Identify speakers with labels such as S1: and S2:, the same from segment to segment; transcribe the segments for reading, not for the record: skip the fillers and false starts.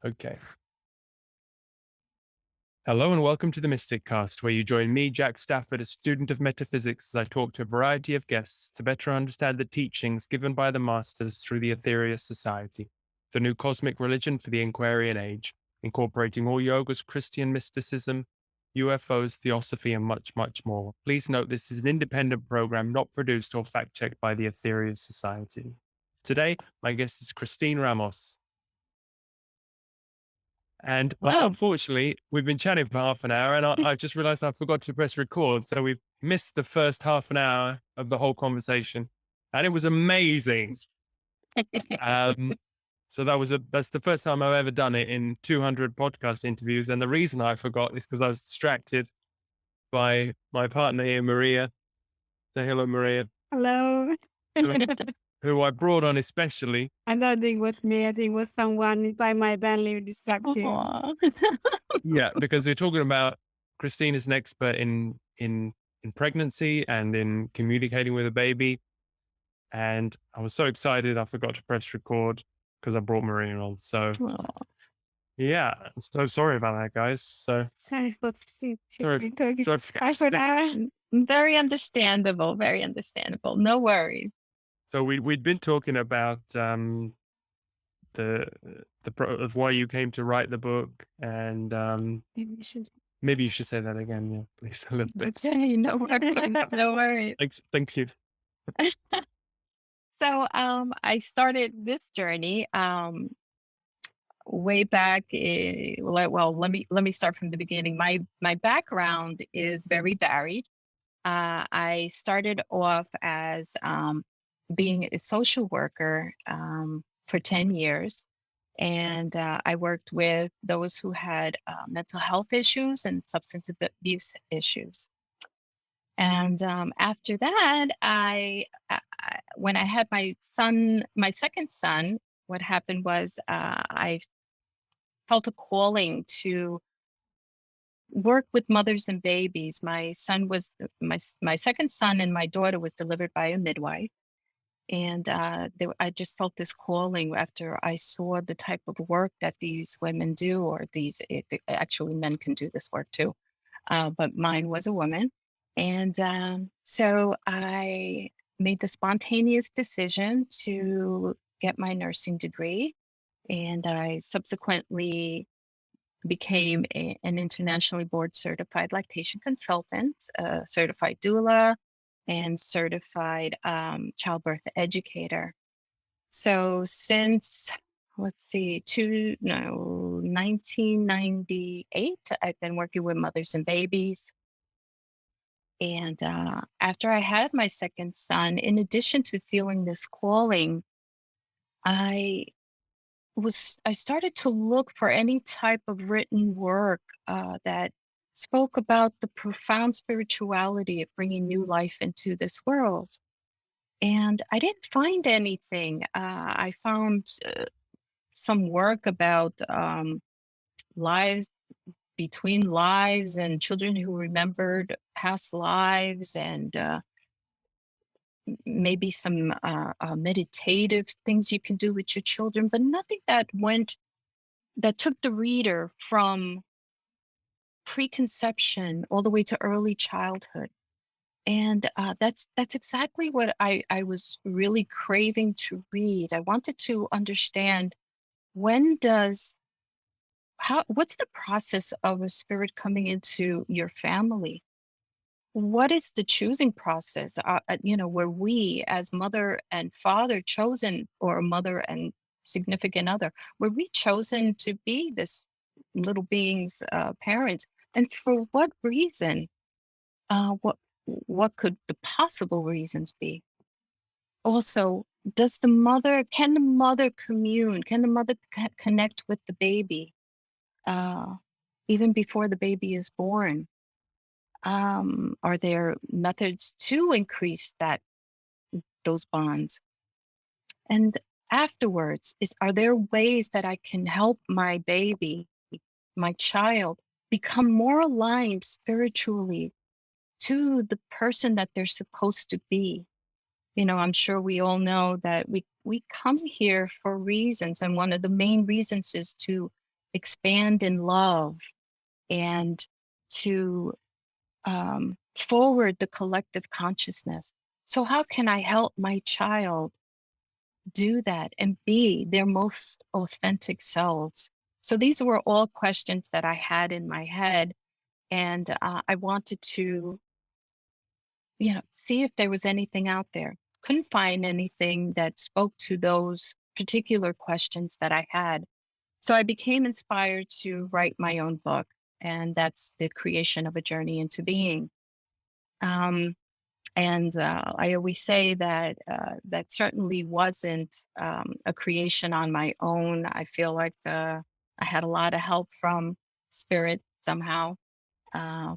S1: Okay. Hello and welcome to the Mysticast, where you join me, Jack Stafford, a student of metaphysics, as I talk to a variety of guests to better understand the teachings given by the masters through the Aetherius Society, the new cosmic religion for the Aquarian age, incorporating all yogas, Christian mysticism, UFOs, theosophy, and much, much more. Please note this is an independent program not produced or fact-checked by the Aetherius Society. Today, my guest is Christine Ramos. And unfortunately, we've been chatting for half an hour, and I just realized I forgot to press record. So we've missed the first half an hour of the whole conversation. And it was amazing. So that's the first time I've ever done it in 200 podcast interviews. And the reason I forgot is because I was distracted by my partner here, Maria. Say hello, Maria.
S2: Hello.
S1: Who I brought on especially.
S2: I don't think it was me. I think it was someone by my family who distracted you.
S1: Yeah, because we're talking about Christine is an expert in pregnancy and in communicating with a baby. And I was so excited I forgot to press record because I brought Maria on. So yeah, I'm so sorry about that, guys. So
S2: Sorry for
S1: sorry.
S3: Very understandable. Very understandable. No worries.
S1: So we'd been talking about of why you came to write the book, and maybe you should say that again, yeah, please, a little bit.
S3: Okay, no worries.
S1: Thank you.
S3: So I started this journey way back. Well, let me start from the beginning. My background is very varied. I started off as being a social worker for 10 years. And I worked with those who had mental health issues and substance abuse issues. And after that, when I had my second son, what happened was I felt a calling to work with mothers and babies. My second son and my daughter was delivered by a midwife. And I just felt this calling after I saw the type of work that these women do, or actually men can do this work too. But mine was a woman. And so I made the spontaneous decision to get my nursing degree. And I subsequently became an internationally board certified lactation consultant, a certified doula, and certified childbirth educator. So since, 1998, I've been working with mothers and babies. And after I had my second son, in addition to feeling this calling, I started to look for any type of written work that spoke about the profound spirituality of bringing new life into this world. And I didn't find anything. I found some work about lives between lives and children who remembered past lives, and maybe some meditative things you can do with your children, but nothing that took the reader from preconception all the way to early childhood. And that's exactly what I was really craving to read. I wanted to understand what's the process of a spirit coming into your family? What is the choosing process? Were we as mother and father chosen, or mother and significant other, were we chosen to be this little being's parents? And for what reason? What could the possible reasons be? Also, can the mother commune? Can the mother connect with the baby even before the baby is born? Are there methods to increase those bonds? And afterwards, are there ways that I can help my baby, my child, become more aligned spiritually to the person that they're supposed to be? I'm sure we all know that we come here for reasons, and one of the main reasons is to expand in love and to forward the collective consciousness. So how can I help my child do that and be their most authentic selves? So these were all questions that I had in my head, and I wanted to, see if there was anything out there. Couldn't find anything that spoke to those particular questions that I had. So I became inspired to write my own book, and that's The Creation of a Journey into Being. Um, and I always say that that certainly wasn't a creation on my own. I feel like I had a lot of help from spirit somehow,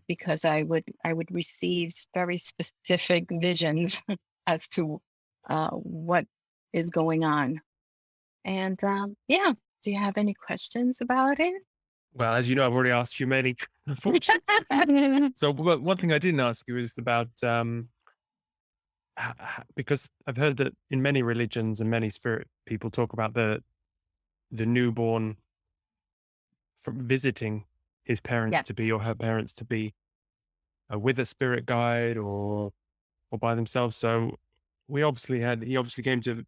S3: because I would receive very specific visions as to what is going on. And yeah, do you have any questions about it?
S1: Well, as you know, I've already asked you many, unfortunately. So one thing I didn't ask you is about, because I've heard that in many religions and many spirit people talk about the newborn from visiting his parents
S3: Yeah.
S1: to be or her parents to be with a spirit guide or by themselves. So he obviously came to,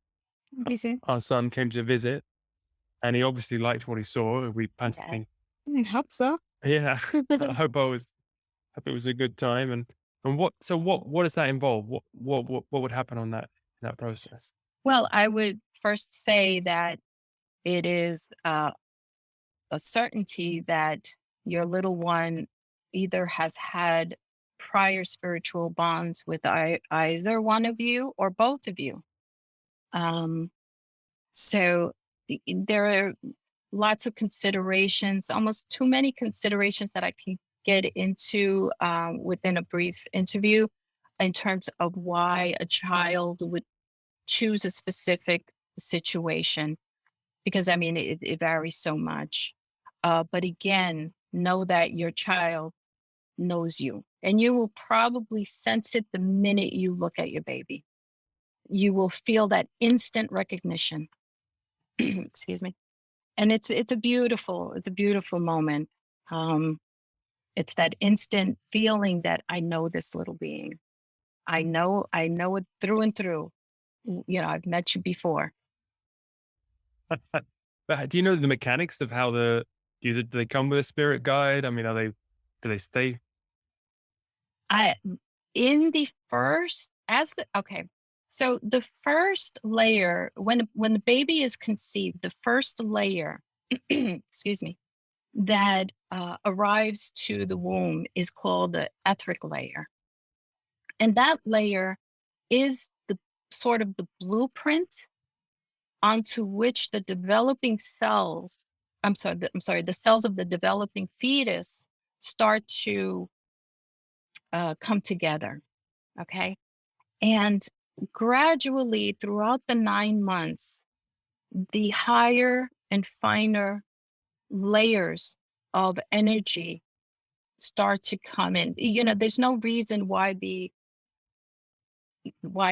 S2: Busy.
S1: our son came to visit, and he obviously liked what he saw. We passed
S3: Yeah.
S1: think,
S2: I hope so.
S1: yeah, I hope it was a good time. And what does that involve? What would happen on that process?
S3: Well, I would first say that it is a certainty that your little one either has had prior spiritual bonds with either one of you or both of you. Um, so there are lots of considerations, almost too many considerations that I can get into within a brief interview in terms of why a child would choose a specific situation, because I mean, it varies so much. But again, know that your child knows you, and you will probably sense it the minute you look at your baby. You will feel that instant recognition. Excuse me. And it's a beautiful moment. Um, it's that instant feeling that I know this little being. I know it through and through. I've met you before.
S1: But do you know the mechanics of how do they come with a spirit guide? I mean, do they stay?
S3: I in the first as the okay. So the first layer, when the baby is conceived, the first layer, excuse me, that arrives to the womb is called the etheric layer. And that layer is the sort of the blueprint onto which the developing cells, the cells of the developing fetus start to come together. Okay. And gradually throughout the 9 months, the higher and finer layers of energy start to come in. There's no reason why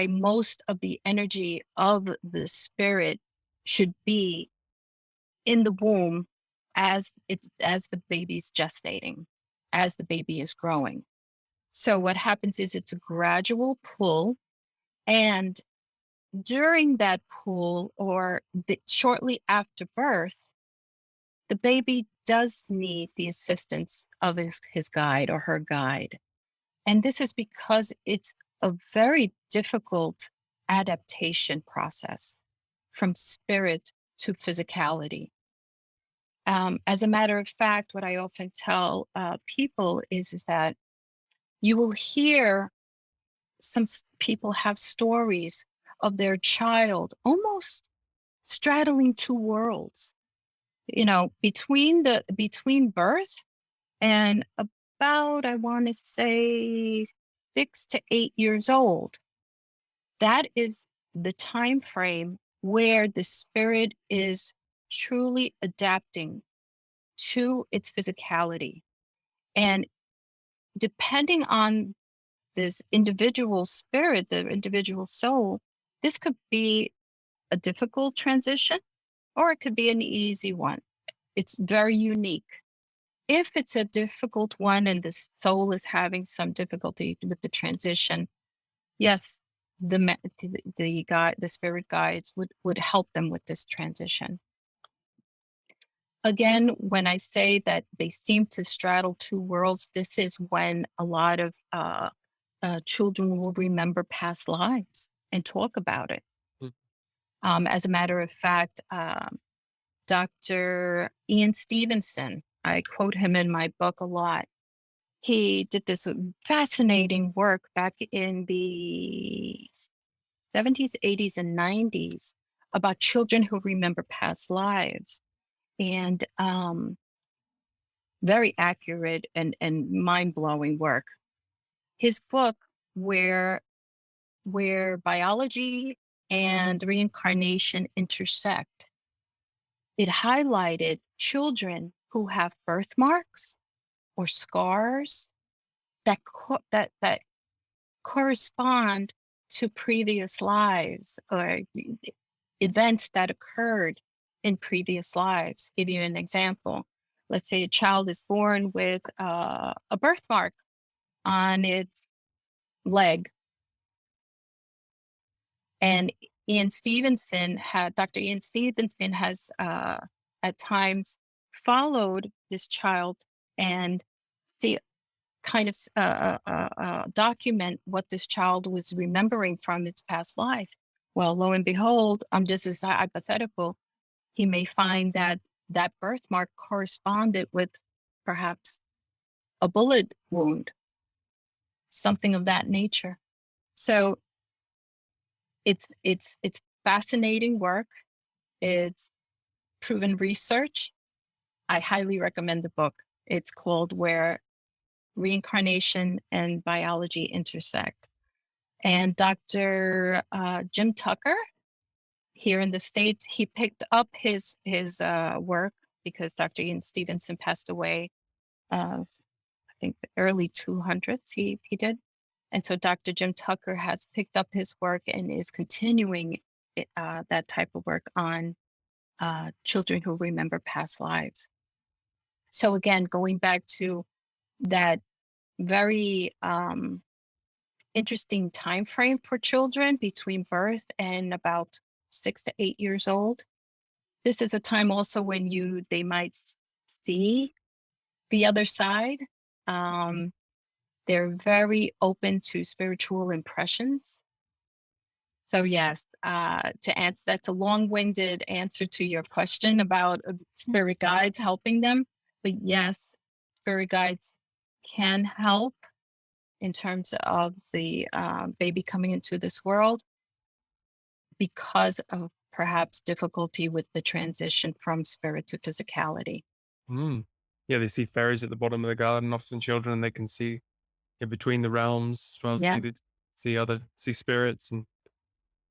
S3: most of the energy of the spirit should be in the womb as the baby's gestating, as the baby is growing. So what happens is it's a gradual pull, and during that pull or shortly after birth, the baby does need the assistance of his guide or her guide. And this is because it's a very difficult adaptation process from spirit to physicality. As a matter of fact, what I often tell people is that you will hear people have stories of their child almost straddling two worlds, between birth and about, I want to say, 6 to 8 years old. That is the time frame where the spirit is truly adapting to its physicality. And depending on this individual spirit, the individual soul, this could be a difficult transition or it could be an easy one. It's very unique. If it's a difficult one and the soul is having some difficulty with the transition, yes, the spirit guides would help them with this transition. Again, when I say that they seem to straddle two worlds, this is when a lot of children will remember past lives and talk about it. As a matter of fact, Dr. Ian Stevenson, I quote him in my book a lot. He did this fascinating work back in the 70s, 80s, and 90s about children who remember past lives. And very accurate and mind-blowing work. His book, where biology and reincarnation intersect, it highlighted children who have birthmarks or scars that correspond to previous lives or events that occurred in previous lives. Give you an example. Let's say a child is born with a birthmark on its leg. And Dr. Ian Stevenson has at times followed this child and document what this child was remembering from its past life. Well, lo and behold, just as hypothetical, he may find that birthmark corresponded with perhaps a bullet wound, something of that nature. So it's fascinating work. It's proven research. I highly recommend the book. It's called Where Reincarnation and Biology Intersect. And Dr. Jim Tucker, here in the States, he picked up his work because Dr. Ian Stevenson passed away, I think the early 200s he did. And so Dr. Jim Tucker has picked up his work and is continuing that type of work on children who remember past lives. So again, going back to that very interesting time frame for children between birth and about 6 to 8 years old. This is a time also when they might see the other side. They're very open to spiritual impressions. So yes, to answer, that's a long-winded answer to your question about spirit guides helping them. But yes, spirit guides can help in terms of the baby coming into this world because of perhaps difficulty with the transition from spirit to physicality.
S1: Yeah, they see fairies at the bottom of the garden, often children, and they can see in between the realms as well,
S3: Yeah.
S1: see spirits. And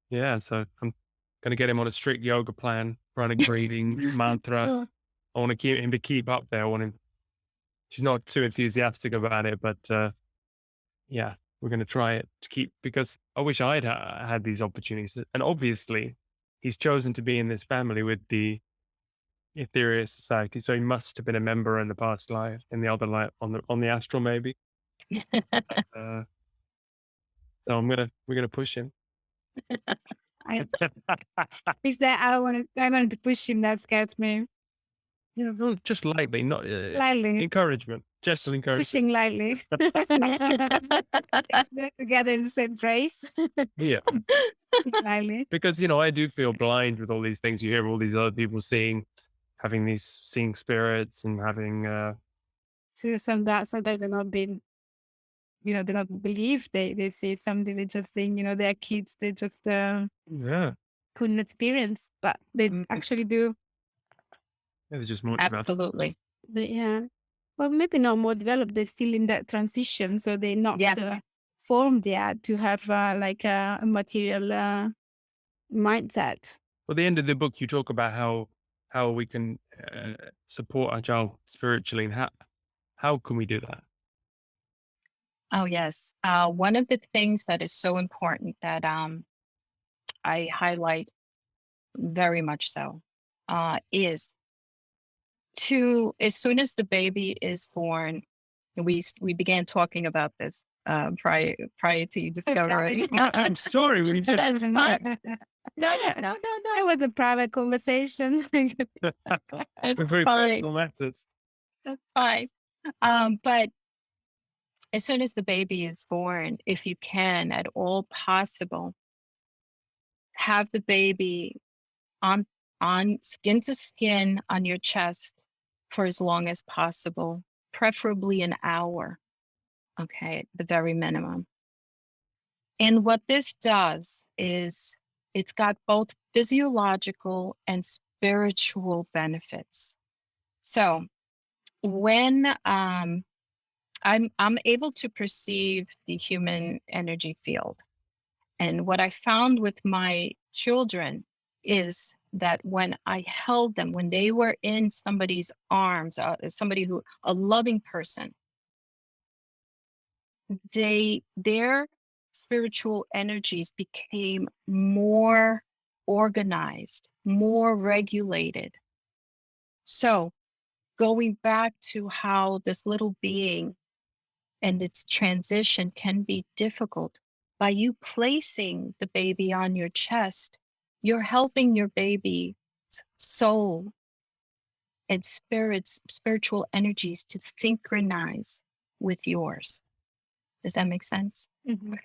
S1: yeah, so I'm going to get him on a strict yoga plan, pranic breathing, mantra. I want to keep up there. She's not too enthusiastic about it, but yeah, we're going to try it to keep, because I wish I'd had these opportunities. And obviously, he's chosen to be in this family with the Ethereal Society, so he must have been a member in the past life, in the other life, on the astral maybe. So we're gonna push him.
S2: Is that I wanted to push him? That scares me.
S1: Yeah, well, just lightly, not
S2: Lightly.
S1: encouragement, gentle encouragement.
S2: Pushing lightly. They're together in the same phrase.
S1: Yeah,
S2: Lightly.
S1: because I do feel blind with all these things. You hear all these other people seeing spirits and having.
S2: So sometimes they're not being, they don't believe they see something. They just think, they're kids. They just
S1: Yeah,
S2: couldn't experience, but they actually do.
S1: yeah, they're just more
S3: Absolutely.
S2: Yeah. Well, maybe not more developed. They're still in that transition, so they're not formed yet to have like a material mindset.
S1: Well, at the end of the book, you talk about how we can support our child spiritually, and how can we do that?
S3: Oh, yes. One of the things that is so important that I highlight very much so is as soon as the baby is born, we began talking about this prior to you discovering.
S1: I'm sorry, we did.
S3: That's fine. No.
S2: It was a private conversation.
S1: We're very
S3: fine.
S1: personal matters.
S3: That's fine. But as soon as the baby is born, if you can, at all possible, have the baby on skin to skin on your chest for as long as possible, preferably an hour, okay, at the very minimum. And what this does is it's got both physiological and spiritual benefits. So when I'm able to perceive the human energy field, and what I found with my children is that when I held them, when they were in somebody's arms, a loving person, their spiritual energies became more organized, more regulated. So going back to how this little being and its transition can be difficult, by you placing the baby on your chest, you're helping your baby's soul and spiritual energies to synchronize with yours. Does that make sense?
S2: Mhm.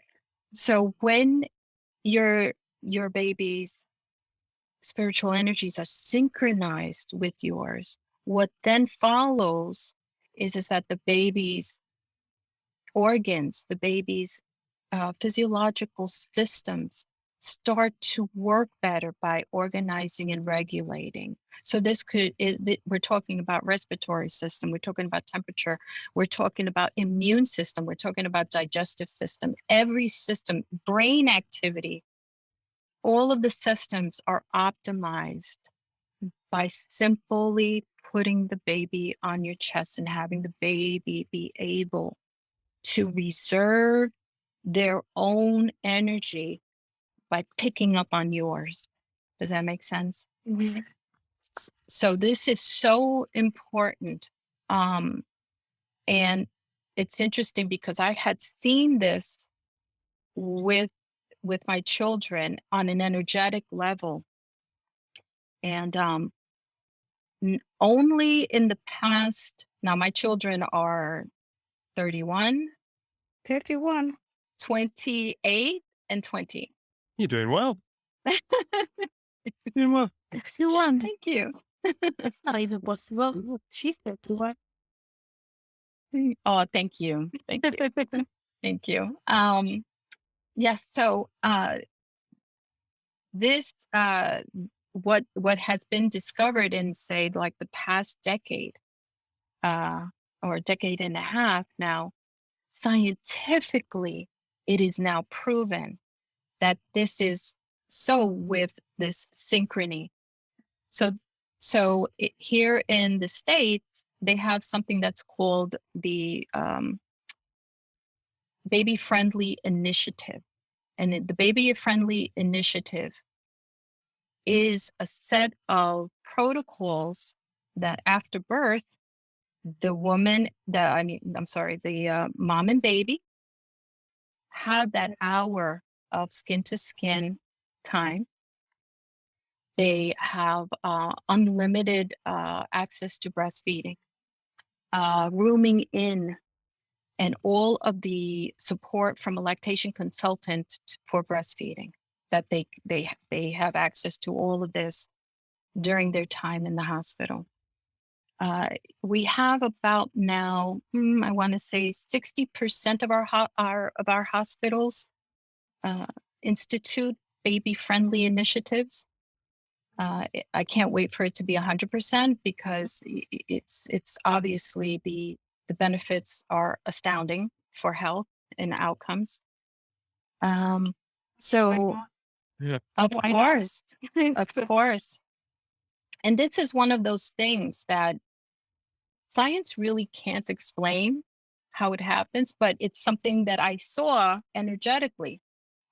S3: So when your baby's spiritual energies are synchronized with yours, what then follows is that the baby's organs, the baby's physiological systems start to work better by organizing and regulating. So we're talking about respiratory system, we're talking about temperature, we're talking about immune system, we're talking about digestive system, every system, brain activity, all of the systems are optimized by simply putting the baby on your chest and having the baby be able to reserve their own energy by picking up on yours. Does that make sense?
S2: Mhm.
S3: So this is so important. And it's interesting because I had seen this with my children on an energetic level. And only in the past, now my children are 31,
S2: 31.
S3: 28, and 20.
S1: You're doing well. You're doing well.
S2: 31.
S3: Thank you.
S2: That's not even possible. She's 31.
S3: Oh, thank you. Thank you. Thank you. Yes. So this what has been discovered in, say, like the past decade or a decade and a half now, scientifically, it is now proven that this is so with this synchrony. So here in the States, they have something that's called the Baby Friendly Initiative. And the Baby Friendly Initiative is a set of protocols that after birth, the mom and baby have that hour of skin to skin time. They have unlimited access to breastfeeding, rooming in, and all of the support from a lactation consultant for breastfeeding. That they have access to all of this during their time in the hospital. We have about now, I want to say 60% of our hospitals institute baby-friendly initiatives. I can't wait for it to be 100% because it's obviously the benefits are astounding for health and outcomes. So
S1: Yeah.
S3: of course. And this is one of those things that science really can't explain how it happens, but it's something that I saw energetically.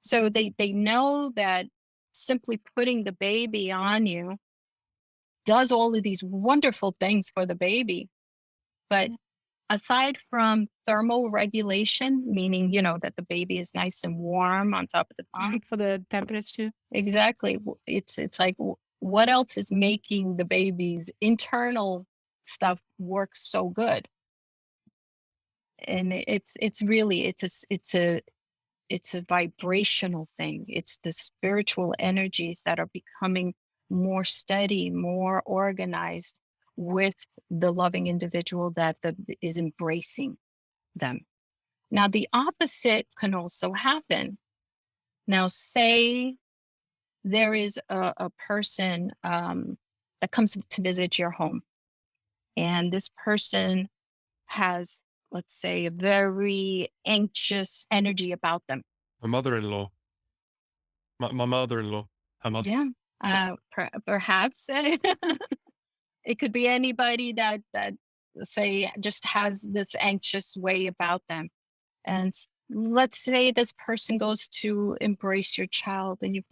S3: So they know that simply putting the baby on you does all of these wonderful things for the baby. But aside from thermal regulation, meaning, that the baby is nice and warm on top of the pump.
S2: For the temperature.
S3: Exactly. It's like, what else is making the baby's internal stuff work so good? And it's really it's a vibrational thing. It's the spiritual energies that are becoming more steady, more organized with the loving individual that is embracing them. Now, the opposite can also happen. Now, say there is a person that comes to visit your home, and this person has, let's say, a very anxious energy about them.
S1: My mother-in-law. My mother-in-law. Her mother.
S3: Yeah, perhaps it could be anybody that say just has this anxious way about them. And let's say this person goes to embrace your child, and your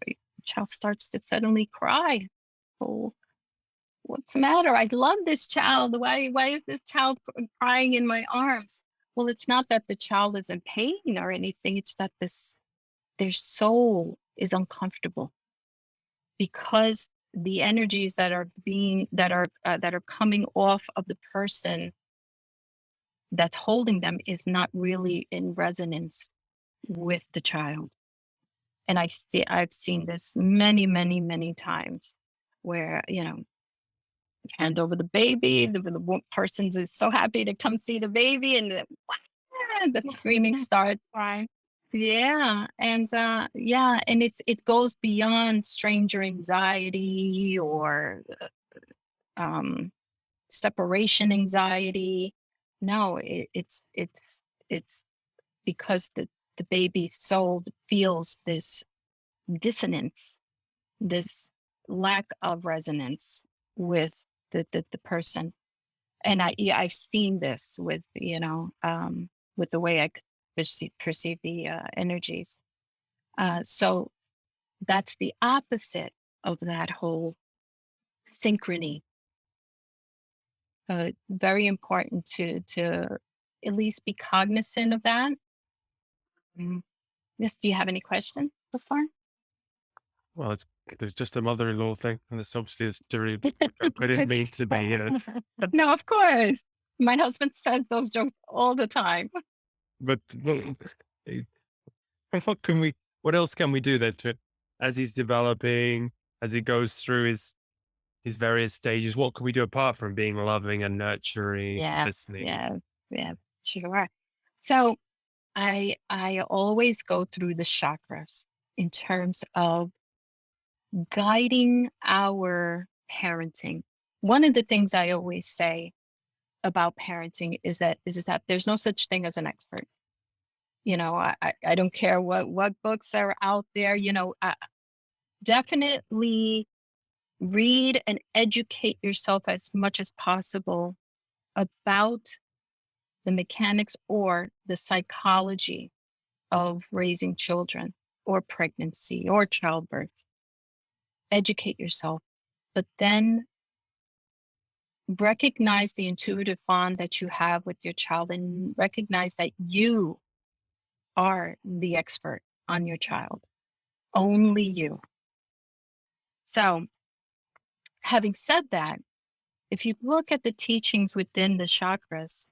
S3: child starts to suddenly cry. Oh, what's the matter? I love this child. Why is this child crying in my arms? Well, it's not that the child is in pain or anything. It's that their soul is uncomfortable, because the energies that are coming off of the person that's holding them is not really in resonance with the child. And I've seen this many, many, many times, where hand over the baby, the person is so happy to come see the baby, and the screaming starts.
S2: Right.
S3: Yeah, and and it goes beyond stranger anxiety or separation anxiety. No, it's because the baby's soul feels this dissonance, this lack of resonance with the person. And I've seen this with with the way I perceive the energies. So that's the opposite of that whole synchrony. Very important to at least be cognizant of that. Yes. Do you have any questions so far?
S1: Well, there's just a mother-in-law thing, and it's obviously a stereotype. I didn't mean to be,
S3: No, of course. My husband says those jokes all the time.
S1: But what else can we do then as he's developing, as he goes through his various stages? What can we do apart from being loving and nurturing,
S3: Yeah,
S1: listening?
S3: yeah, sure. So I always go through the chakras in terms of guiding our parenting. One of the things I always say about parenting is that there's no such thing as an expert. I don't care what books are out there. Definitely read and educate yourself as much as possible about the mechanics or the psychology of raising children or pregnancy or childbirth. Educate yourself, but then recognize the intuitive bond that you have with your child, and recognize that you are the expert on your child. Only you. So, having said that, if you look at the teachings within the chakras,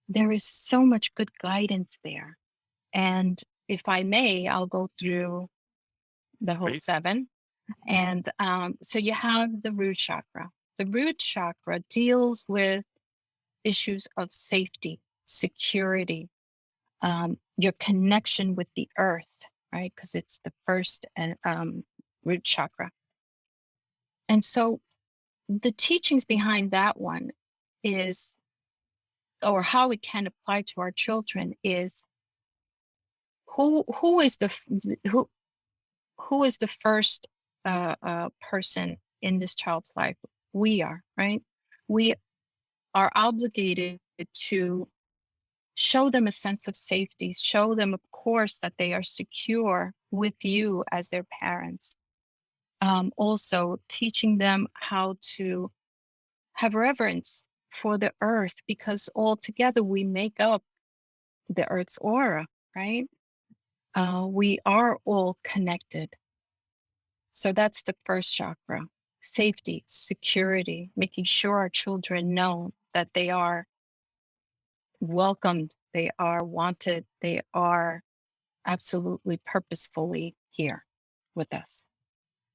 S3: there is so much good guidance there. And if I may, I'll go through the whole
S1: Right.
S3: 7. And so you have the root chakra. The root chakra deals with issues of safety, security, your connection with the earth, right? Because it's the first root chakra. And so the teachings behind that one is, or how it can apply to our children, is who is the first person in this child's life? We are, right? We are obligated to show them a sense of safety, show them, of course, that they are secure with you as their parents. Also teaching them how to have reverence for the earth, because all together we make up the earth's aura, right? We are all connected. So that's the first chakra: safety, security, making sure our children know that they are welcomed, they are wanted, they are absolutely purposefully here with us.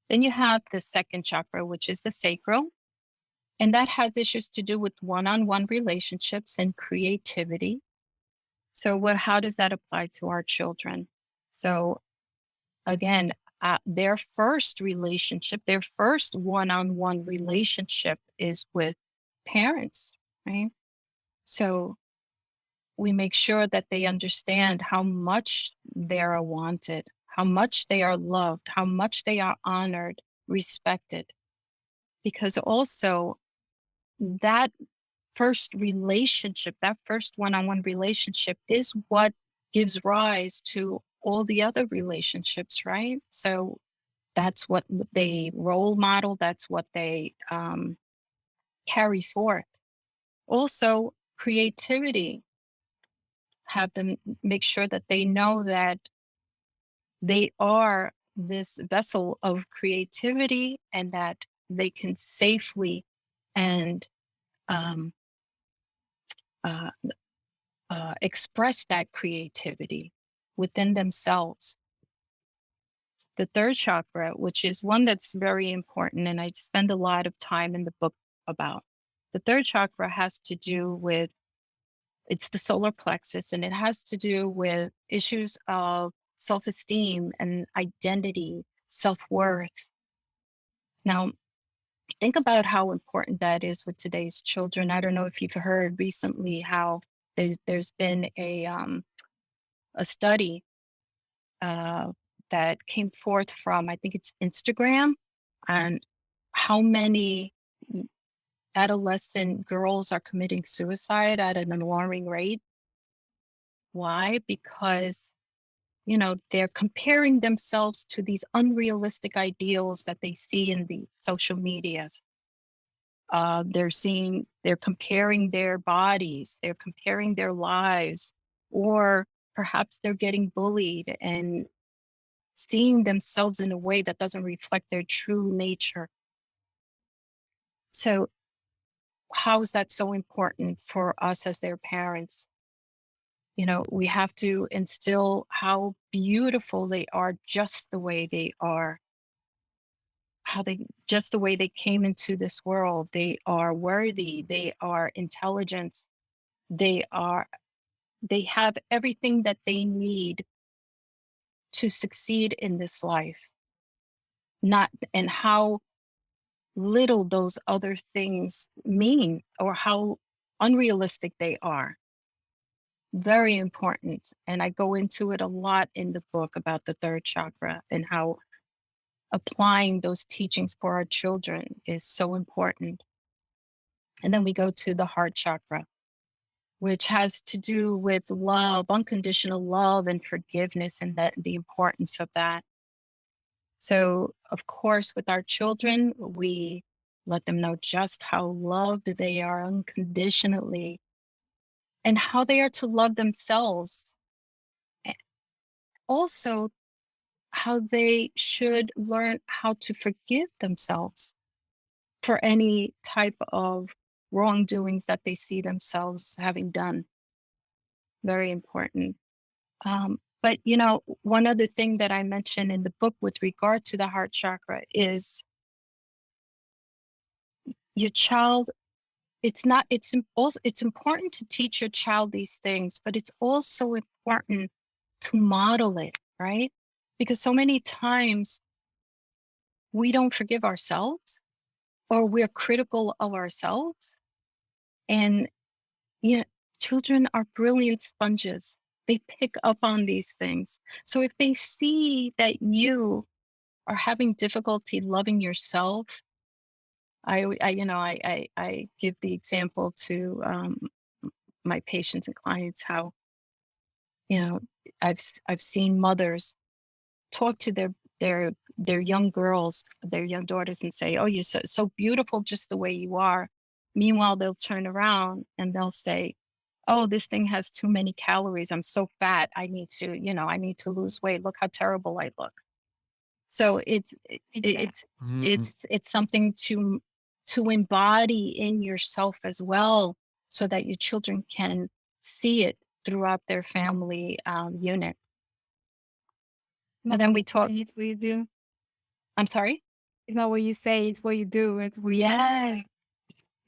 S3: Then you have the second chakra, which is the sacral, and that has issues to do with one-on-one relationships and creativity. So how does that apply to our children? So again, their first relationship, their first one-on-one relationship is with parents, right? So we make sure that they understand how much they are wanted, how much they are loved, how much they are honored, respected. Because also that first relationship, that first one-on-one relationship is what gives rise to all the other relationships, right? So that's what they role model, that's what they carry forth. Also, creativity, have them make sure that they know that they are this vessel of creativity, and that they can safely and um, uh, express that creativity within themselves. The third chakra, which is one that's very important, and I spend a lot of time in the book about. The third chakra has to do with, it's the solar plexus, and it has to do with issues of self-esteem and identity, self-worth. Now, think about how important that is with today's children. I don't know if you've heard recently how there's been a study that came forth from, I think it's Instagram, and how many adolescent girls are committing suicide at an alarming rate. Why? Because, they're comparing themselves to these unrealistic ideals that they see in the social medias. They're comparing their bodies, they're comparing their lives, or perhaps they're getting bullied and seeing themselves in a way that doesn't reflect their true nature. So how is that so important for us as their parents? We have to instill how beautiful they are just the way they are, just the way they came into this world. They are worthy, they are intelligent, they have everything that they need to succeed in this life. And how little those other things mean, or how unrealistic they are. Very important. And I go into it a lot in the book about the third chakra, and how applying those teachings for our children is so important. And then we go to the heart chakra, which has to do with love, unconditional love and forgiveness, and the importance of that. So, of course, with our children, we let them know just how loved they are unconditionally, and how they are to love themselves. Also, how they should learn how to forgive themselves for any type of wrongdoings that they see themselves having done. Very important. But, one other thing that I mentioned in the book with regard to the heart chakra is your child. It's important to teach your child these things, but it's also important to model it, right? Because so many times we don't forgive ourselves, or we're critical of ourselves. And children are brilliant sponges. They pick up on these things. So if they see that you are having difficulty loving yourself, I give the example to my patients and clients how, I've seen mothers talk to their young girls, their young daughters, and say, "Oh, you're so beautiful just the way you are." Meanwhile, they'll turn around and they'll say, oh, this thing has too many calories. I'm so fat. I need to lose weight. Look how terrible I look. So it's something to embody in yourself as well, so that your children can see it throughout their family unit. And then we talk.
S2: It's what you do.
S3: I'm sorry?
S2: It's not what you say, it's what you do. It's what you
S3: Yes.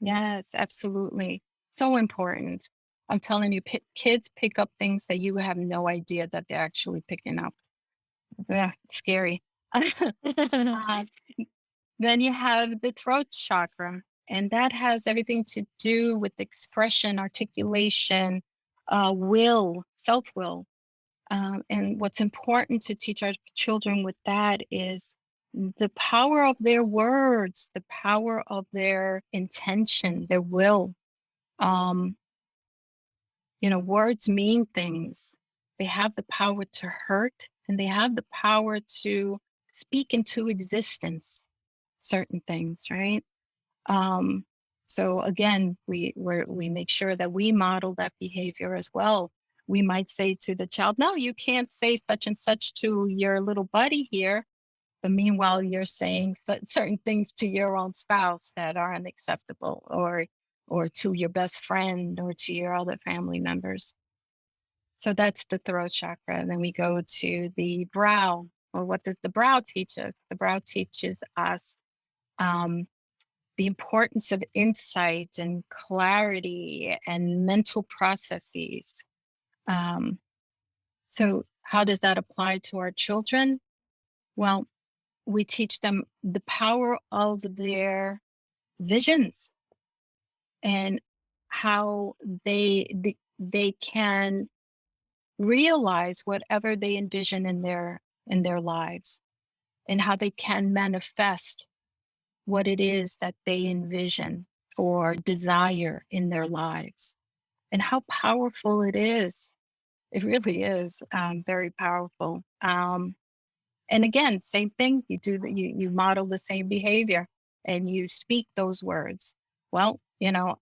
S3: Yes, absolutely. So important. I'm telling you, kids pick up things that you have no idea that they're actually picking up. Yeah, scary. Uh, Then you have the throat chakra, and that has everything to do with expression, articulation, will, self-will. And what's important to teach our children with that is the power of their words, the power of their intention, their will. Words mean things. They have the power to hurt, and they have the power to speak into existence certain things, right? So again, we make sure that we model that behavior as well. We might say to the child, no, you can't say such and such to your little buddy here. But meanwhile, you're saying certain things to your own spouse that are unacceptable, or to your best friend, or to your other family members. So that's the throat chakra. And then we go to the brow. Well, what does the brow teach us? The brow teaches us the importance of insight and clarity and mental processes. So how does that apply to our children? Well, we teach them the power of their visions, and how they can realize whatever they envision in their lives, and how they can manifest what it is that they envision or desire in their lives, and how powerful it is. It really is very powerful. And again, same thing. You model the same behavior, and you speak those words. Well,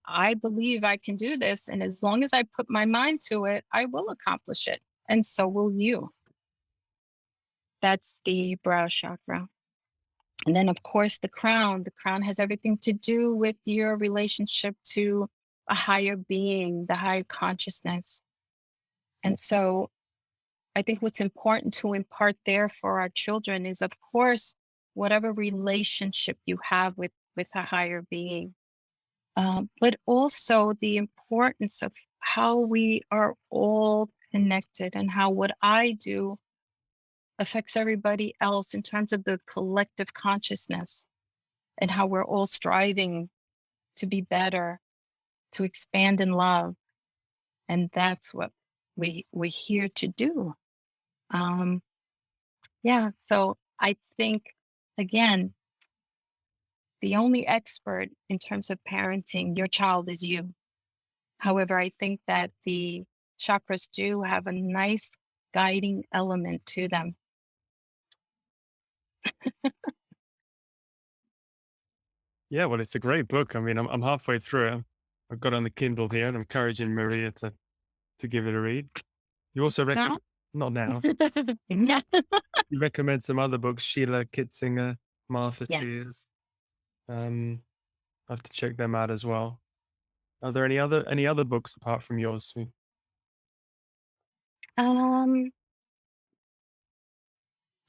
S3: I believe I can do this, and as long as I put my mind to it, I will accomplish it, and so will you. That's the brow chakra. And then, of course, the crown. The crown has everything to do with your relationship to a higher being, the higher consciousness. And so I think what's important to impart there for our children is, of course, whatever relationship you have with a higher being, but also the importance of how we are all connected, and how what I do affects everybody else in terms of the collective consciousness, and how we're all striving to be better, to expand in love. And that's what we're here to do. So I think, again, the only expert in terms of parenting your child is you. However, I think that the chakras do have a nice guiding element to them.
S1: Yeah, well, it's a great book. I mean, I'm halfway through it. I've got it on the Kindle here, and I'm encouraging Maria to give it a read. You also recommend, not now.
S3: Yeah.
S1: You recommend some other books, Sheila Kitzinger, Martha
S3: Yeah.
S1: Shears. I have to check them out as well. Are there any other books apart from yours?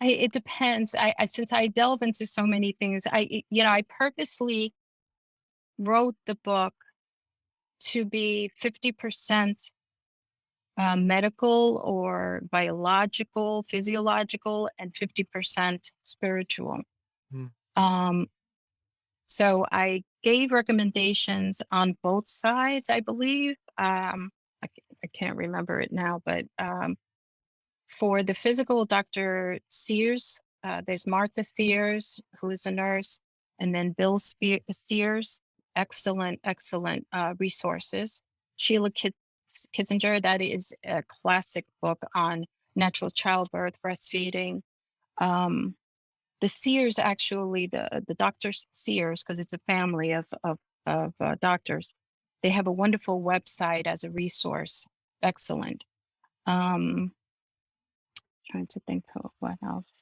S3: It depends. I since I delve into so many things, I purposely wrote the book to be 50% medical or biological, physiological, and 50% spiritual. So I gave recommendations on both sides, I believe. I can't remember it now, but for the physical, Dr. Sears, there's Martha Sears, who is a nurse, and then Bill Sears, excellent resources. Sheila Kitzinger, that is a classic book on natural childbirth, breastfeeding. The Sears, actually, the Dr. Sears, because it's a family of doctors. They have a wonderful website as a resource. Excellent. Trying to think of what else.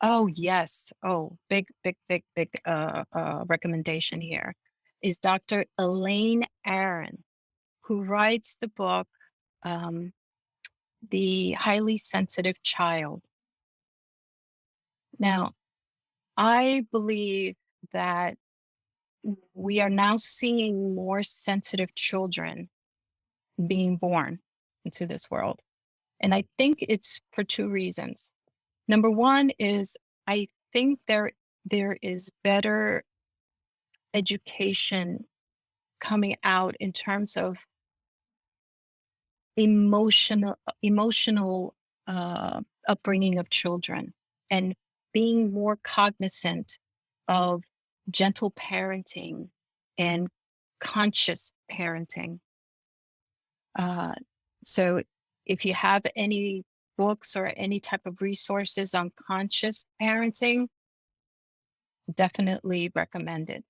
S3: Oh, yes. Oh, big recommendation here is Dr. Elaine Aron, who writes the book, The Highly Sensitive Child. Now, I believe that we are now seeing more sensitive children being born into this world. And I think it's for two reasons. Number one is I think there is better education coming out in terms of emotional upbringing of children and being more cognizant of gentle parenting and conscious parenting. So if you have any books or any type of resources on conscious parenting, definitely recommend it.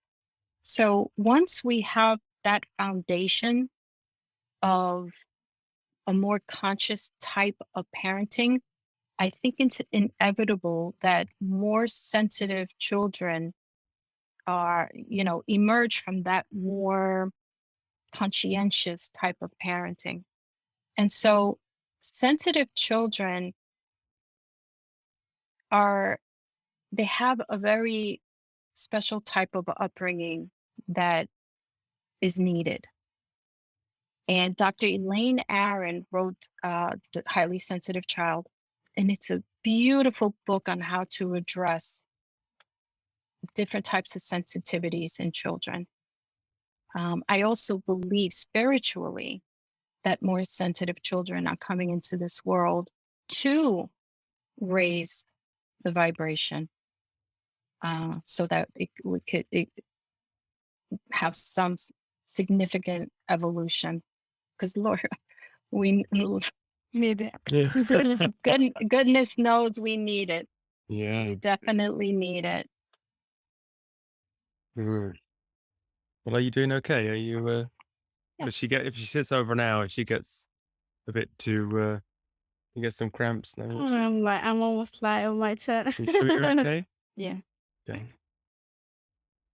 S3: So once we have that foundation of a more conscious type of parenting, I think it's inevitable that more sensitive children are, emerge from that more conscientious type of parenting. And so sensitive children they have a very special type of upbringing that is needed. And Dr. Elaine Aron wrote The Highly Sensitive Child, and it's a beautiful book on how to address different types of sensitivities in children. I also believe spiritually that more sensitive children are coming into this world to raise the vibration so that we could have some significant evolution. Because Lord, we
S2: Need it.
S1: Yeah.
S3: goodness knows we need it.
S1: Yeah.
S3: We definitely need it.
S1: Mm. Well, are you doing okay? Are you,
S3: Yeah.
S1: if she sits over an hour, she gets a bit too, you get some cramps now.
S2: I'm almost like on my chair.
S1: You sure you're okay?
S2: Yeah.
S1: Okay.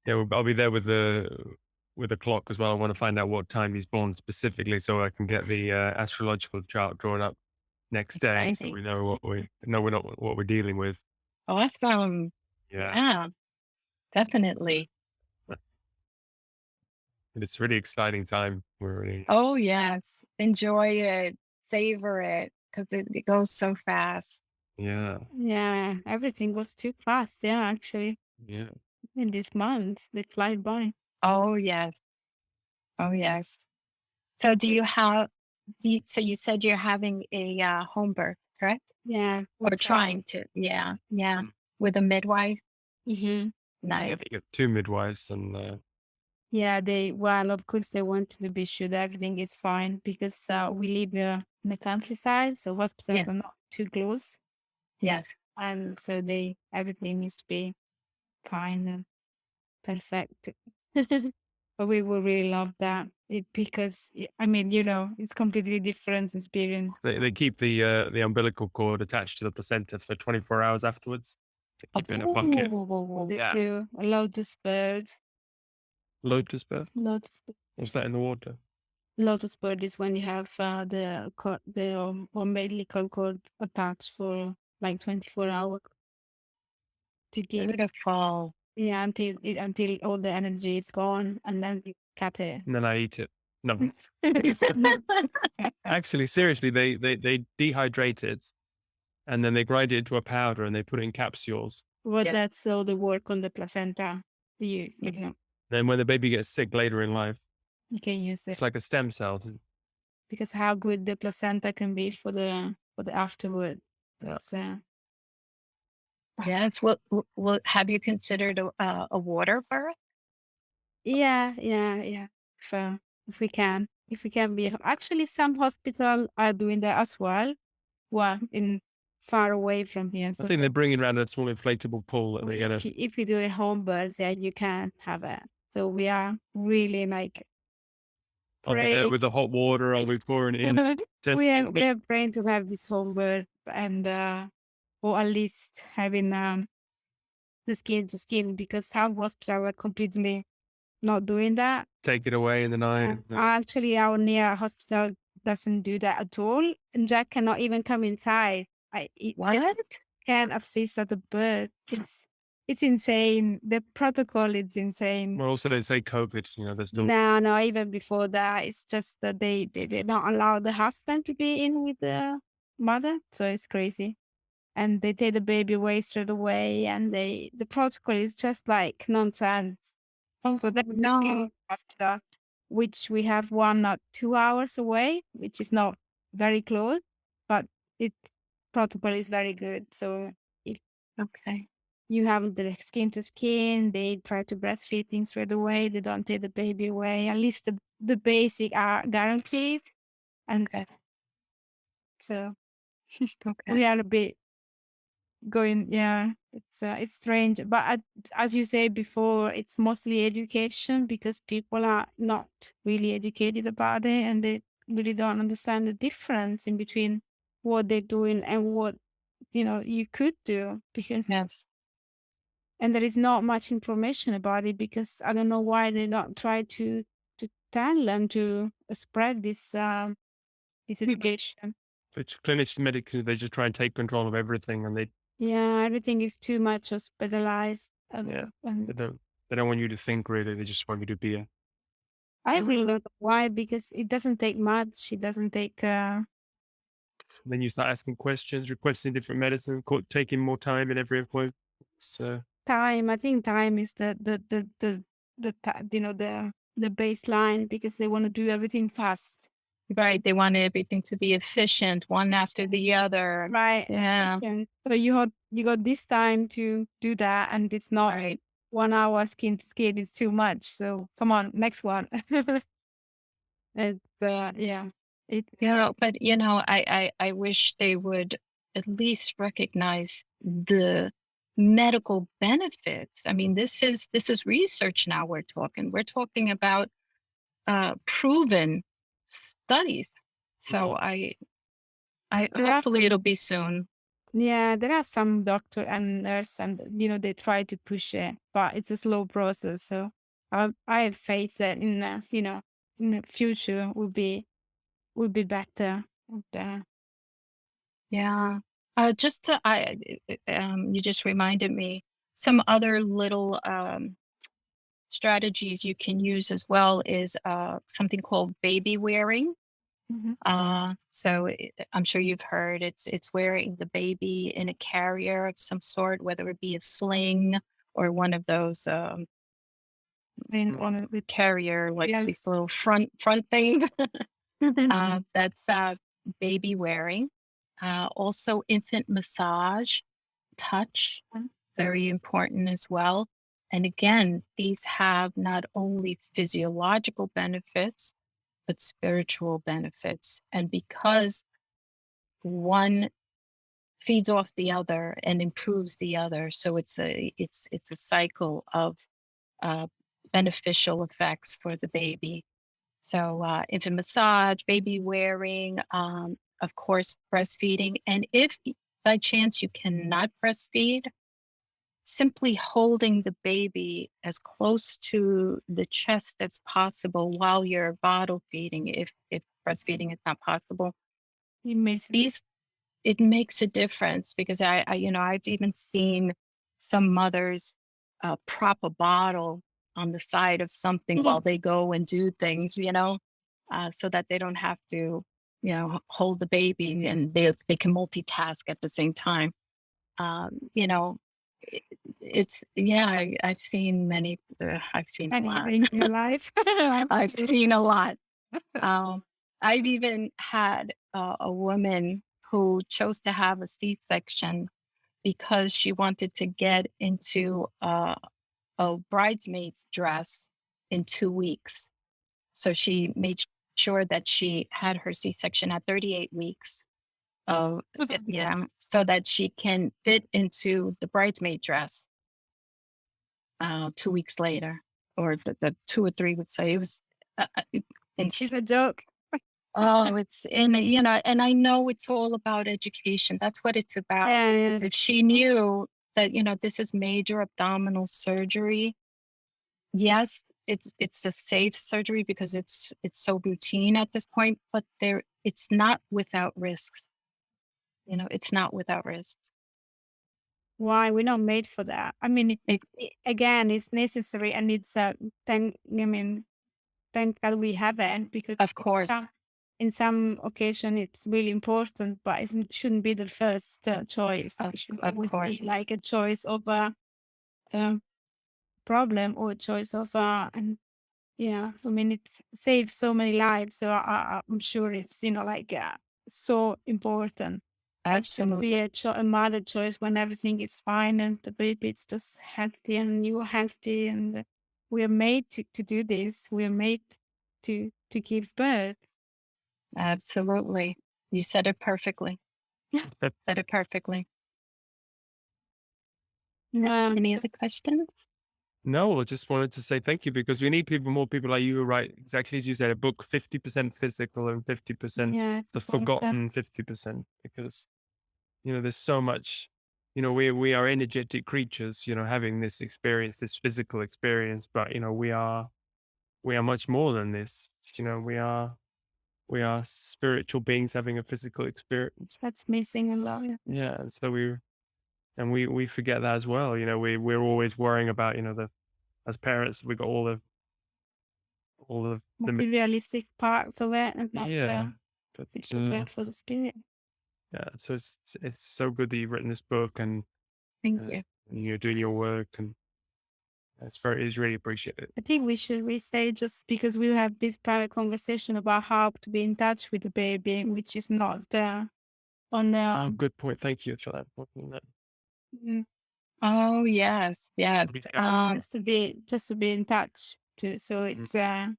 S1: Yeah, I'll be there with the clock as well. I want to find out what time he's born specifically, so I can get the astrological chart drawn up next day, so
S3: Exciting.
S1: we know what we're dealing with.
S3: Awesome.
S1: Yeah,
S3: Yeah, definitely.
S1: and it's a really exciting time. We're really,
S3: Oh, yes. Enjoy it. Savor it because it goes so fast.
S1: yeah,
S2: Yeah. Everything was too fast. Yeah, actually.
S1: yeah.
S2: In these months, they fly by.
S3: Oh, yes. Oh, yes. So so you said you're having a home birth, correct?
S2: Yeah.
S3: Or trying to. Yeah. Yeah. With a midwife.
S2: Mm-hmm.
S1: I
S3: Nice.
S1: think you have 2 midwives and
S2: Yeah, of course, they wanted to be sure that everything is fine because we live in the countryside, so hospitals
S3: Yeah.
S2: are not too close.
S3: Yes.
S2: And so everything needs to be fine and perfect. But we will really love that because, it's completely different experience.
S1: they keep the umbilical cord attached to the placenta for 24 hours afterwards. They keep it in a bucket.
S2: They
S1: Yeah.
S2: do a lotus bird.
S1: Lotus birth?
S2: Lotus,
S1: What's that in the water?
S2: lotus bird is when you have the umbilical cord attached for like 24 hours to give.
S3: Beautiful.
S2: Yeah, until all the energy is gone, and then you cut it.
S1: And then I eat it. No. Actually, seriously, they dehydrate it and then they grind it into a powder and they put it in capsules.
S2: Well,
S3: Yes.
S2: that's all the work on the placenta. You
S1: Then when the baby gets sick later in life,
S2: can use it
S1: it's like a stem cell.
S2: because how good the placenta can be for the afterward.
S1: Yeah.
S2: So
S3: Yes. Well, have you considered a water birth?
S2: yeah. So if we can be actually some hospital are doing that as well. Well, in far away from here.
S1: I
S2: So
S1: think they're bringing around a small inflatable pool that they get
S2: if you do a home birth, yeah, you can have it. So we are really like praying.
S1: with the hot water, or we pouring it in.
S2: We are praying to have this home birth and or at least having the skin to skin, because some hospitals were completely not doing that.
S1: Take it away in the night.
S2: Actually, our near hospital doesn't do that at all, and Jack cannot even come inside.
S3: What?
S2: Can't assist at the birth. It's insane. The protocol is insane.
S1: Well, also they say COVID, there's still
S2: No, even before that, it's just that they don't allow the husband to be in with the mother, so it's crazy. And they take the baby away straight away, and the protocol is just like nonsense. So that's
S3: No.
S2: hospital, which we have one not 2 hours away, which is not very close, but it protocol is very good. So if
S3: Okay.
S2: you have the skin to skin, they try to breastfeed things right away. They don't take the baby away. At least the basic are guaranteed. And
S3: Okay.
S2: so
S3: Okay.
S2: we are a bit going, yeah, it's strange. But as you say before, it's mostly education, because people are not really educated about it, and they really don't understand the difference in between what they're doing and what you could do, because
S3: Yes.
S2: and there is not much information about it, because I don't know why they don't try to tell them to spread this education.
S1: which clinicians, medically, they just try and take control of everything, and
S2: Yeah, everything is too much hospitalized.
S1: they
S2: And
S1: don't want you to think really. They just want you to be
S2: I really don't know why, because it doesn't take much. It doesn't take
S1: Then you start asking questions, requesting different medicine, taking more time in every appointment. So
S2: time. I think time is the baseline, because they want to do everything fast.
S3: Right. They want everything to be efficient, one after the other.
S2: Right.
S3: Yeah.
S2: And so you got this time to do that, and it's not
S3: Right.
S2: 1 hour skin to skin. It's too much. So come on, next one. And yeah, it
S3: But I wish they would at least recognize the medical benefits. I mean, this is research now we're talking about proven studies. So I
S2: there are
S3: hopefully it'll be soon.
S2: yeah, there are some doctor and nurse, and they try to push it, but it's a slow process. So I have faith that in the future will be better. And,
S3: Yeah. Just to, you just reminded me some other little strategies you can use as well is something called baby wearing.
S2: Mhm.
S3: So I'm sure you've heard it's wearing the baby in a carrier of some sort, whether it be a sling or one of those
S2: And on it with
S3: carrier like
S2: yeah.
S3: these little front things. That's baby wearing. Also infant massage, touch, very important as well. And again, these have not only physiological benefits, but spiritual benefits. And because one feeds off the other and improves the other, so it's a cycle of uh, beneficial effects for the baby. So infant massage, baby wearing, of course, breastfeeding. And if by chance you cannot breastfeed, simply holding the baby as close to the chest as possible while you're bottle feeding, if breastfeeding is not possible.
S2: It makes
S3: It makes a difference because I've even seen some mothers prop a bottle on the side of something while they go and do things, so that they don't have to, hold the baby and they can multitask at the same time. You know, it, I've seen many. I've seen a lot.
S2: anything in your life.
S3: I've seen a lot. I've even had a woman who chose to have a C-section because she wanted to get into a bridesmaid's dress in 2 weeks. So she made sure that she had her C-section at 38 weeks. Yeah. so that she can fit into the bridesmaid dress 2 weeks later, or the 2 or 3 weeks. So it was, and
S2: It's a joke.
S3: oh, it's and I know it's all about education. That's what it's about.
S2: Yeah,
S3: Because if she knew that this is major abdominal surgery, yes, it's a safe surgery because it's so routine at this point, but it's not without risks. It's not without risks.
S2: why we're not made for that. I mean, again, it's necessary, and it's thank God we have it, because
S3: Of course,
S2: in some occasion it's really important, but it shouldn't be the first choice.
S3: of,
S2: It should
S3: of
S2: always
S3: course,
S2: be like a choice of a problem, or a choice of and yeah, I mean, it saves so many lives, so I'm sure it's so important. It should
S3: absolutely,
S2: be a mother choice when everything is fine and the baby is just healthy and you're healthy, and we are made to do this. We are made to give birth.
S3: absolutely. You said it perfectly. Said it perfectly. Any other questions?
S1: No, I just wanted to say thank you, because we need more people like you who write exactly as you said, a book 50% physical and 50%
S2: Yeah, it's
S1: the
S2: important.
S1: forgotten 50%, because there's so much. We are energetic creatures, having this experience, this physical experience, but we are much more than this. We are spiritual beings having a physical experience.
S2: That's missing a lot.
S1: Yeah, and so we forget that as well. We're always worrying about as parents, we got all of the
S2: Materialistic part of it, and not
S1: yeah, but
S2: it's prepared for the spirit.
S1: yeah. So it's so good that you've written this book, and
S3: Thank you.
S1: you're doing your work, and it's really appreciated.
S2: I think we should re-say, just because we have this private conversation about how to be in touch with the baby, which is not on the.
S1: Oh, good point. Thank you for that.
S3: Oh, yes, yes.
S2: Just to be in touch too. So it's
S1: Yeah.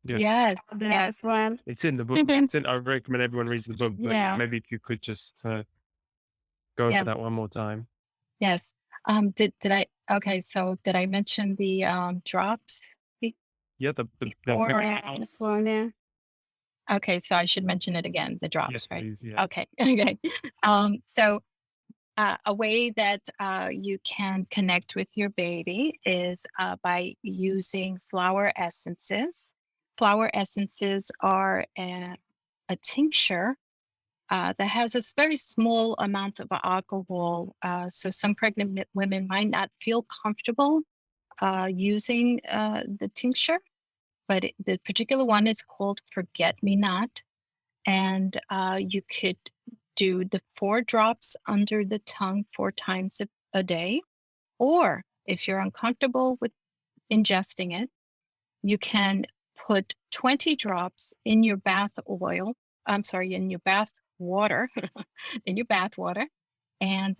S3: Yes,
S2: there
S3: yes.
S2: as well.
S1: It's in the book. I recommend everyone reads the book, but
S2: Yeah.
S1: maybe if you could just go over that one more time.
S3: Yes. Did I? Okay. So did I mention the drops?
S1: Yeah,
S2: As well, yeah.
S3: Okay. So I should mention it again. The drops,
S1: yes,
S3: right?
S1: please. Yeah.
S3: Okay. Okay. So a way that you can connect with your baby is by using flower essences. Flower essences are a tincture that has a very small amount of alcohol. So some pregnant women might not feel comfortable using the tincture, but the particular one is called Forget Me Not. And you could do the 4 drops under the tongue 4 times a day. Or if you're uncomfortable with ingesting it, you can put 20 drops in your bath oil. I'm sorry, in your bath water, in your bath water, and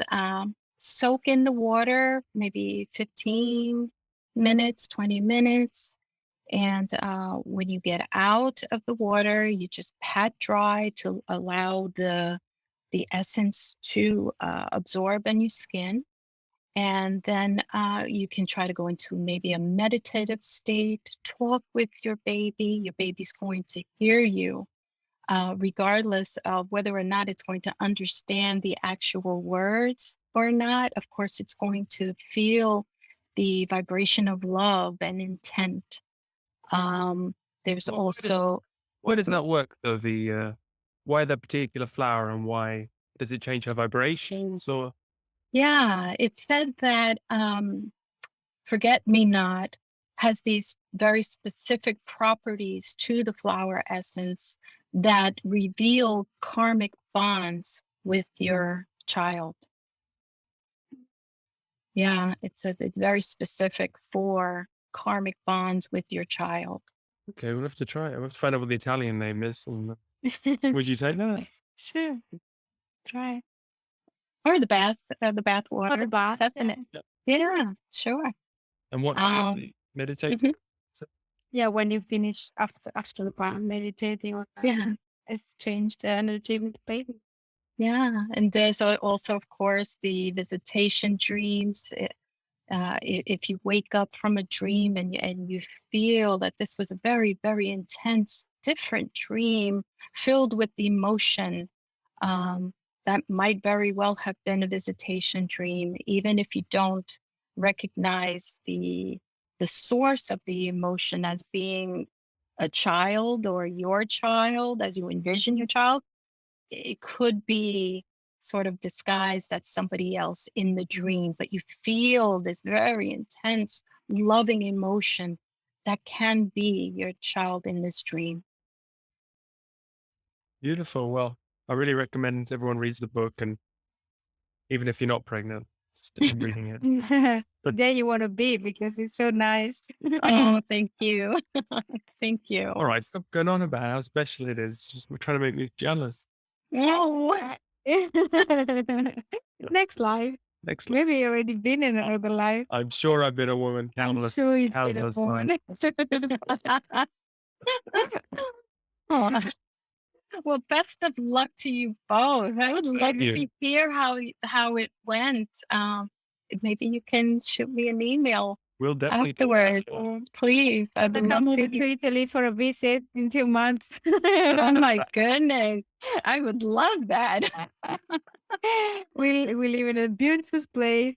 S3: soak in the water maybe 15 minutes, 20 minutes. And when you get out of the water, you just pat dry to allow the essence to absorb in your skin. And then you can try to go into maybe a meditative state, talk with your baby. Your baby's going to hear you, regardless of whether or not it's going to understand the actual words or not. Of course, it's going to feel the vibration of love and intent. There's also.
S1: Why does that work though? Why that particular flower, and why does it change her vibrations, or?
S3: Yeah, it said that Forget Me Not has these very specific properties to the flower essence that reveal karmic bonds with your child. Yeah, it's very specific for karmic bonds with your child.
S1: Okay, we'll have to try it. We'll have to find out what the Italian name is. Would you take that?
S2: Sure. Try.
S3: Or the bath water.
S2: Or the bath.
S3: Definitely. Yeah, sure.
S1: And what meditate?
S3: Mhm.
S2: Yeah, when you finish after the bath, meditating, or
S3: Yeah.
S2: it's changed the energy with the baby.
S3: Yeah. And there's also, of course, the visitation dreams. If you wake up from a dream and you feel that this was a very, very intense, different dream filled with emotion, um, that might very well have been a visitation dream, even if you don't recognize the source of the emotion as being a child or your child, as you envision your child. It could be sort of disguised as somebody else in the dream, but you feel this very intense, loving emotion that can be your child in this dream.
S1: Beautiful. Well, I really recommend everyone reads the book, and even if you're not pregnant, still reading it. But
S2: There you want to be because it's so nice.
S3: Oh, thank you. Thank you.
S1: all right, stop going on about how special it is. Just we're trying to make me jealous.
S3: Oh,
S2: Next life.
S1: Next,
S2: Maybe you already been in another life.
S1: I'm sure I've been a woman
S2: I'm
S1: countless,
S2: sure it's been a
S1: countless
S2: woman.
S1: times.
S3: oh. Well, best of luck to you both. I would love
S1: Thank you.
S3: to hear how it went. Maybe you can shoot me an email
S1: We'll definitely do
S3: afterward,
S1: that.
S3: please. I'd
S2: I come
S3: love
S2: over
S3: to
S2: to
S3: hear.
S2: Italy for a visit in 2 months.
S3: Oh my goodness, I would love that.
S2: We live in a beautiful place.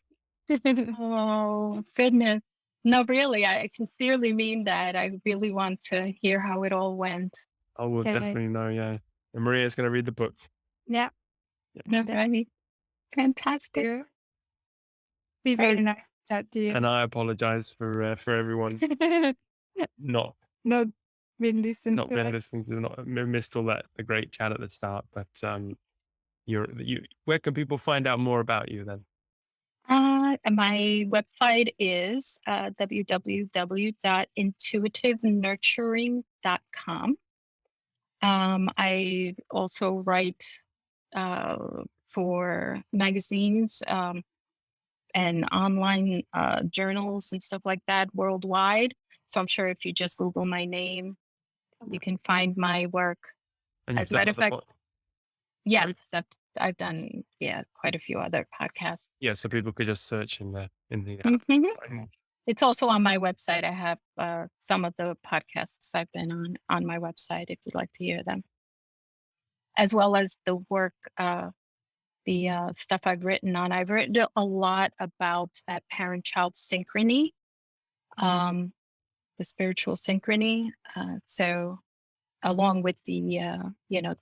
S3: Oh goodness. No, really, I sincerely mean that. I really want to hear how it all went.
S1: I will
S2: Okay.
S1: definitely know. Yeah, and Maria's going to read the book.
S2: Yeah.
S3: Okay. Fantastic.
S2: Yeah. Be very nice to chat to you.
S1: And I apologize for everyone not
S2: Not been listened
S1: not
S2: to
S1: been
S2: it.
S1: listening to, not missed all that the great chat at the start. But you where can people find out more about you then?
S3: My website is www.intuitivenurturing.com. I also write for magazines and online journals and stuff like that worldwide. So I'm sure if you just Google my name, you can find my work.
S1: And
S3: As a matter of fact,
S1: right?
S3: yes, I've done quite a few other podcasts.
S1: Yeah, so people could just search in the
S3: Mhm. It's also on my website. I have some of the podcasts I've been on my website if you'd like to hear them, as well as the work, the stuff I've written on. I've written a lot about that parent-child synchrony, the spiritual synchrony. So along with the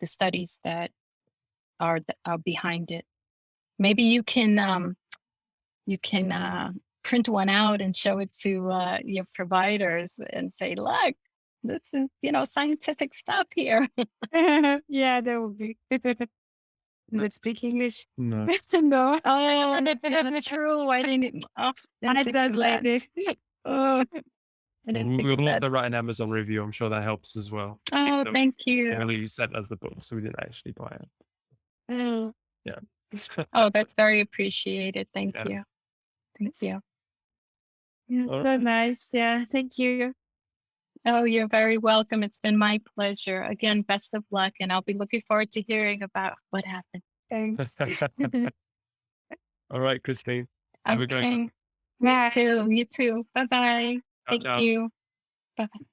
S3: studies that are behind it. Maybe you can print one out and show it to your providers and say, look, this is scientific stuff here.
S2: Yeah, that would be. Does it speak English?
S1: No.
S2: No.
S3: Oh, that's true. I didn't. Oh,
S2: I
S3: didn't think of that.
S2: translated it.
S3: Oh, I didn't think
S1: We'll
S3: of
S1: have
S3: that.
S1: to write an Amazon review. I'm sure that helps as well.
S3: Oh,
S1: So
S3: thank you.
S1: Emily, you sent us the book, so we didn't actually buy it.
S2: Oh,
S1: Yeah.
S3: Oh, that's very appreciated. Thank
S1: Yeah.
S3: you. Thank you.
S2: yeah,
S1: All
S2: so nice. Yeah, thank you.
S3: Oh, you're very welcome. It's been my pleasure. Again, best of luck, and I'll be looking forward to hearing about what happened.
S2: Thanks.
S1: All right, Christine. Have a good one.
S3: Okay.
S2: Bye.
S3: You too. Bye bye.
S1: Ciao,
S3: Thank
S1: ciao.
S3: you. Bye bye.